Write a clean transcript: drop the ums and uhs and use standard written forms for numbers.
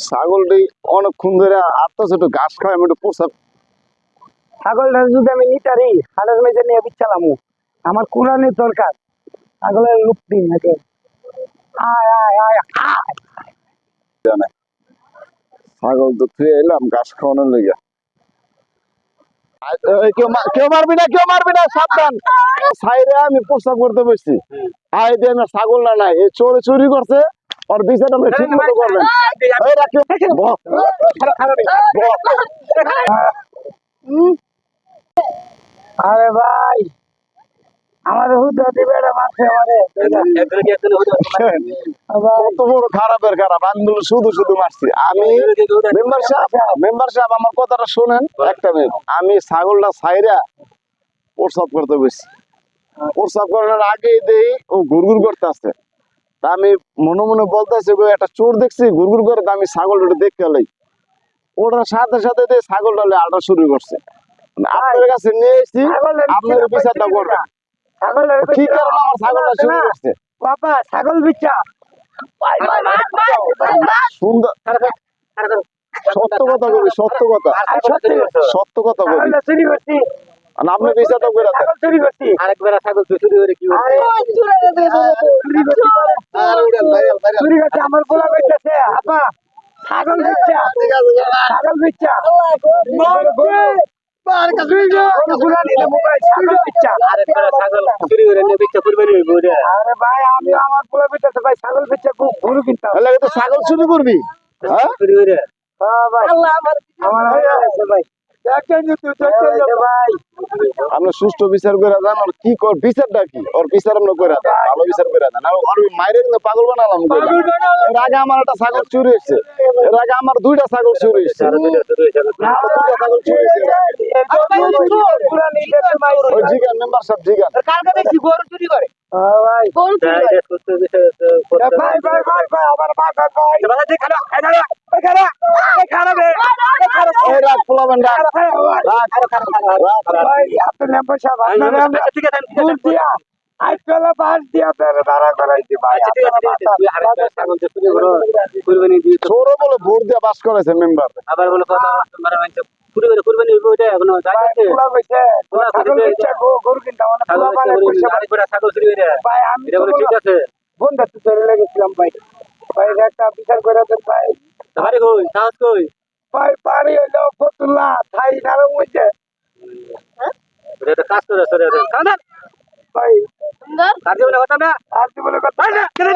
ছাগলটি অনেকক্ষণ ধরে আটটাছে, একটু ঘাস খাওয়া, আমি একটু প্রসাব। ছাগলটা যদি আমি নিতারি হাটের মেঝে নিয়ে বিচ্ছালাম, আমার কোরআনের দরকার। ছাগলের লুক দিন নাকি আয় আয় আয় আয়। ছাগল তো ফিরে এলাম ঘাস খাওয়ানোর লেগে। কেউ মারবি না, কেউ মারবি না, সাবধান। সাইরে আমি প্রস্তাব করতে বসছি, আয় দিয়ে না ছাগল না নাই, এই চোরে চুরি করছে, ওর বিচারটা আপনি ঠিক মতো করবেন। আরে ভাই, আমাদের হুদা দিবে এটা মারছে আমারে। কত বড় খারাপের খারাপ, আমি বলে শুধু শুধু মারছি। আমি মেম্বার সাহেব আমার কথাটা শোনেন একটা মিনিট। আমি ছাগলটা ছাইরা প্রস্তাব করতে বসছি, প্রস্তাব করার আগে দেই ও ঘুরঘুর করতে আসছে। তা আমি মনে মনে বলতেছি একটা চোর দেখছি ঘুরঘুর করে, তা আমি ছাগলটা দেখতে এলাই, ওটার সাথে সাথে দিয়ে ছাগলটা আটা শুরু করছে। আপনার কাছে নিয়ে এসেছি, আপনার বিচারটা করবেন কি কারণে আমার ছাগলটা শুরু করছে। বাবা ছাগল বিচ্ছা সুন্দর, সত্য কথা কবি, সত্য কথা, সত্য কথা কবি। চুরি করছি, আপনি বিচারটা করে দেন। ছাগল চুরি করছি, আরেকবার ছাগল চুরি করে কি চুরি করছে আমার পোলা বেঁচেছে। আপা ছাগল বিচ্ছা, ছাগল বিচ্ছা আরেকবার ছাগল চুরি করে নিয়ে বিচ্ছা করবে নি বুঝে। আরে ভাই আমি আমার পোলা বেঁচেছে ভাই, ছাগল বিচ্ছা খুব গরু কিনতাম। তাহলে তো ছাগল চুরি করবি, হ্যাঁ চুরি করে ভাই আমার হয়ে গেছে ভাই। ভাই আপনি সুষ্ঠু বিচার করে দেন, ওর কি কর বিচারটা কি, ওর বিচার আপনি করে দেন, ভালো বিচার করে দেন। আর ওর মাইরে কিন্তু পাগল বানালাম। এর আগে আমার একটা ছাগল চুরি হয়েছে, এর আগে আমার দুইটা ছাগল চুরি হয়েছে, দুইটা ছাগল চুরি হয়েছে। ওই জিগান মেম্বার সাহেব জিগান, কালকে দেখছি গরু চুরি করে ভাই গরু চুরি করে ভাই ভাই ভাই ভাই আমার মা ভাই এই রাত পোলাবেন রাত, ভাই আপনার মেম্বার সাহেব আপনার ঠিক আছে ভোট দিয়া আজকাল বাস দিয়া আপনার দাঁড়া করাইছি ভাই। ছাগল চুরি করো কুরবানি দিয়ে ছোট বলে ভোট দিয়ে বাস করেছে মেম্বার। আবার বলে কথা মারা মানছে চুরি করে কুরবানি ওইটা এখনো যাইছে গরু কিনতাম ছাগল চুরি করে ভাই আমি এটা বলে ঠিক আছে বন্ধু ধরে লেগেছিলাম ভাই। ভাই একটা বিচার করে দেন ভাই। বাড়ি কই সাহস কই ভাই বাড়ি হইলো ফতুল্লা থাই নারং হইছে এটা কাজ করে সরে কানা ভাই সুন্দর কাজ বলে কথা না আর বলে কথা কেন